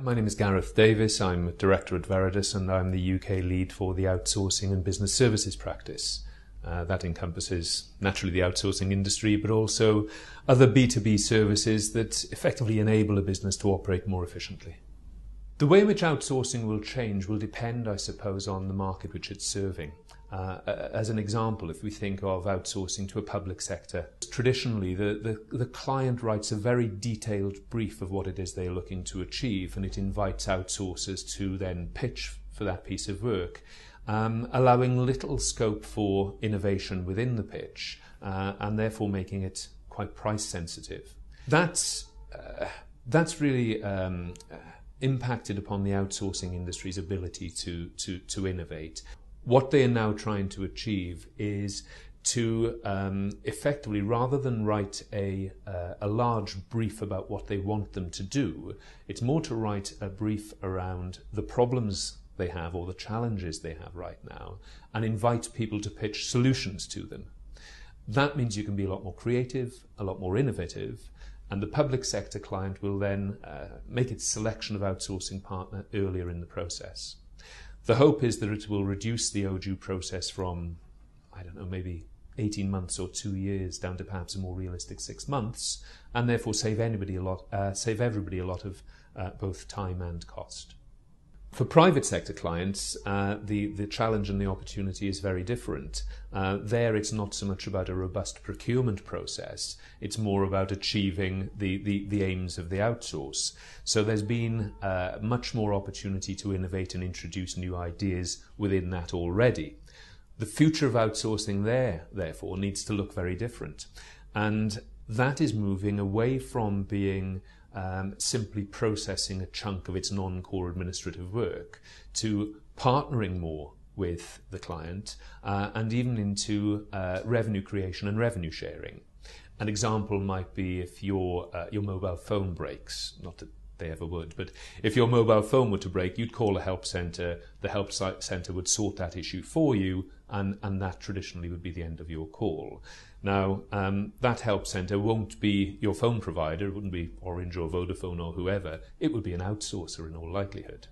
My name is Gareth Davies. I'm Director at Veredus and I'm the UK lead for the Outsourcing and Business Services practice. That encompasses naturally the outsourcing industry, but also other B2B services that effectively enable a business to operate more efficiently. The way in which outsourcing will change will depend, I suppose, on the market which it's serving. As an example, if we think of outsourcing to a public sector, traditionally the client writes a very detailed brief of what it is they're looking to achieve, and it invites outsourcers to then pitch for that piece of work, allowing little scope for innovation within the pitch, and therefore making it quite price sensitive. That's really impacted upon the outsourcing industry's ability to innovate. What they are now trying to achieve is to effectively, rather than write a large brief about what they want them to do, it's more to write a brief around the problems they have or the challenges they have right now and invite people to pitch solutions to them. That means you can be a lot more creative, a lot more innovative, and the public sector client will then make its selection of outsourcing partner earlier in the process. The hope is that it will reduce the overdue process from, I don't know, maybe 18 months or 2 years down to perhaps a more realistic 6 months, and therefore save everybody a lot of both time and cost. For private sector clients, the challenge and the opportunity is very different. There it's not so much about a robust procurement process, it's more about achieving the aims of the outsource. So there's been much more opportunity to innovate and introduce new ideas within that already. The future of outsourcing therefore, needs to look very different. And that is moving away from being simply processing a chunk of its non-core administrative work to partnering more with the client and even into revenue creation and revenue sharing. An example might be if your mobile phone breaks, not that they ever would, but if your mobile phone were to break, you'd call a help centre, the help centre would sort that issue for you, and that traditionally would be the end of your call. Now, that help centre won't be your phone provider, it wouldn't be Orange or Vodafone or whoever, it would be an outsourcer in all likelihood.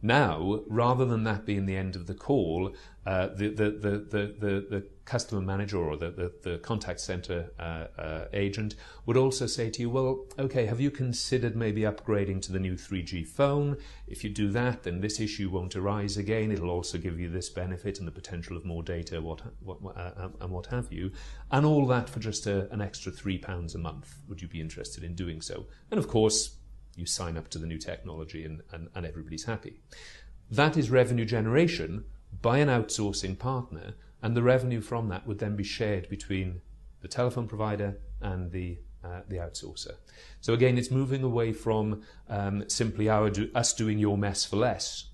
Now, rather than that being the end of the call, the customer manager or the contact centre agent would also say to you, well, okay, have you considered maybe upgrading to the new 3G phone? If you do that, then this issue won't arise again. It'll also give you this benefit and the potential of more data, and what have you. And all that for just an extra £3 a month. Would you be interested in doing so? And of course, you sign up to the new technology and everybody's happy. That is revenue generation by an outsourcing partner, and the revenue from that would then be shared between the telephone provider and the outsourcer. So again, it's moving away from simply us doing your mess for less,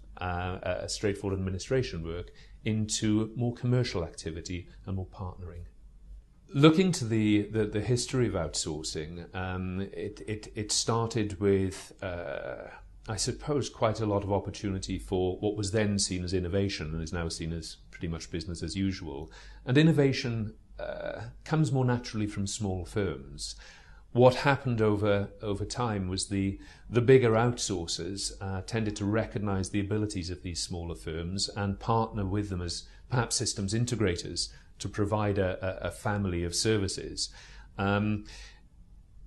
straightforward administration work, into more commercial activity and more partnering. Looking to the history of outsourcing, it started with, I suppose, quite a lot of opportunity for what was then seen as innovation and is now seen as pretty much business as usual. And innovation comes more naturally from small firms. What happened over time was the bigger outsourcers tended to recognise the abilities of these smaller firms and partner with them as perhaps systems integrators to provide a family of services.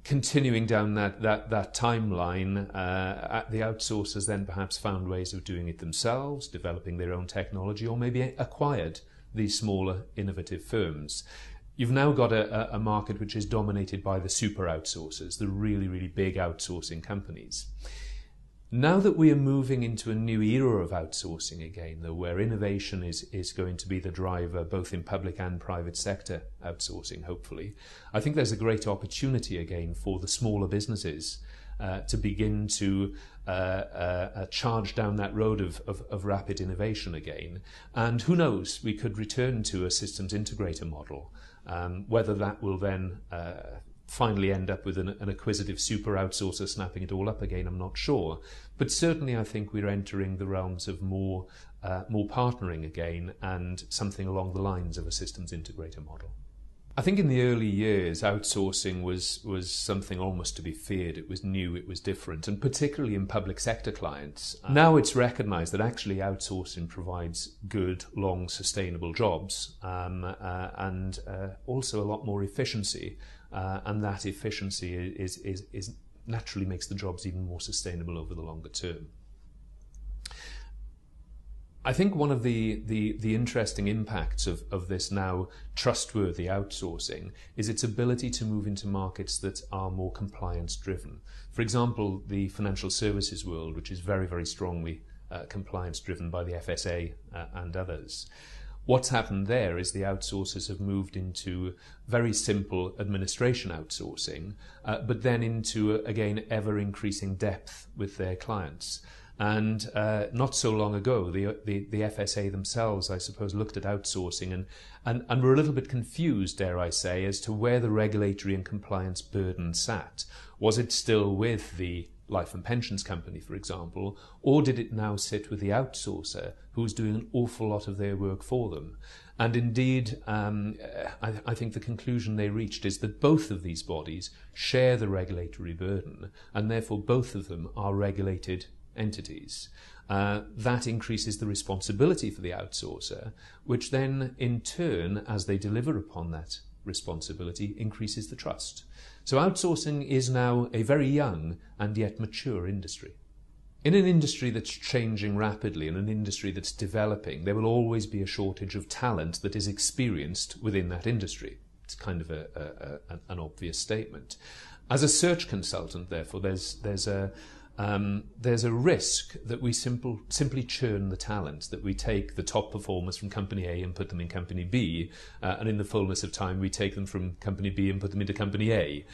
Continuing down that timeline, the outsourcers then perhaps found ways of doing it themselves, developing their own technology, or maybe acquired these smaller innovative firms. You've now got a market which is dominated by the super outsourcers, the really, really big outsourcing companies. Now that we are moving into a new era of outsourcing again, though, where innovation is going to be the driver both in public and private sector outsourcing, hopefully, I think there's a great opportunity again for the smaller businesses to begin to charge down that road of rapid innovation again. And who knows, we could return to a systems integrator model, whether that will then finally end up with an acquisitive super outsourcer snapping it all up again, I'm not sure. But certainly I think we're entering the realms of more partnering again and something along the lines of a systems integrator model. I think in the early years, outsourcing was something almost to be feared. It was new, it was different, and particularly in public sector clients. Now it's recognised that actually outsourcing provides good, long, sustainable jobs, and also a lot more efficiency, and that efficiency is naturally makes the jobs even more sustainable over the longer term. I think one of the interesting impacts of this now trustworthy outsourcing is its ability to move into markets that are more compliance driven. For example, the financial services world, which is very, very strongly compliance driven by the FSA and others. What's happened there is the outsourcers have moved into very simple administration outsourcing, but then into, again, ever increasing depth with their clients. And not so long ago, the FSA themselves, I suppose, looked at outsourcing and were a little bit confused, dare I say, as to where the regulatory and compliance burden sat. Was it still with the life and pensions company, for example, or did it now sit with the outsourcer who's doing an awful lot of their work for them? And indeed, I think the conclusion they reached is that both of these bodies share the regulatory burden, and therefore both of them are regulated entities. That increases the responsibility for the outsourcer, which then in turn, as they deliver upon that responsibility, increases the trust. So outsourcing is now a very young and yet mature industry. In an industry that's changing rapidly, in an industry that's developing, there will always be a shortage of talent that is experienced within that industry. It's kind of an obvious statement. As a search consultant, therefore, there's a risk that we simply churn the talent, that we take the top performers from company A and put them in company B, and in the fullness of time we take them from company B and put them into company A.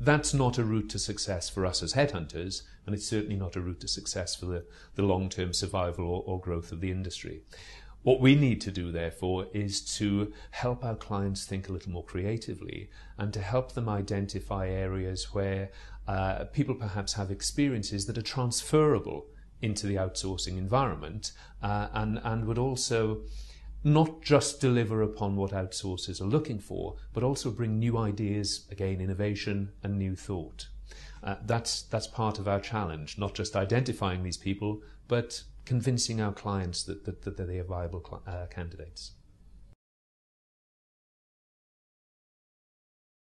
That's not a route to success for us as headhunters, and it's certainly not a route to success for the long-term survival or growth of the industry. What we need to do, therefore, is to help our clients think a little more creatively and to help them identify areas where people perhaps have experiences that are transferable into the outsourcing environment and would also not just deliver upon what outsourcers are looking for, but also bring new ideas, again, innovation and new thought. That's part of our challenge, not just identifying these people, but convincing our clients that they are viable candidates.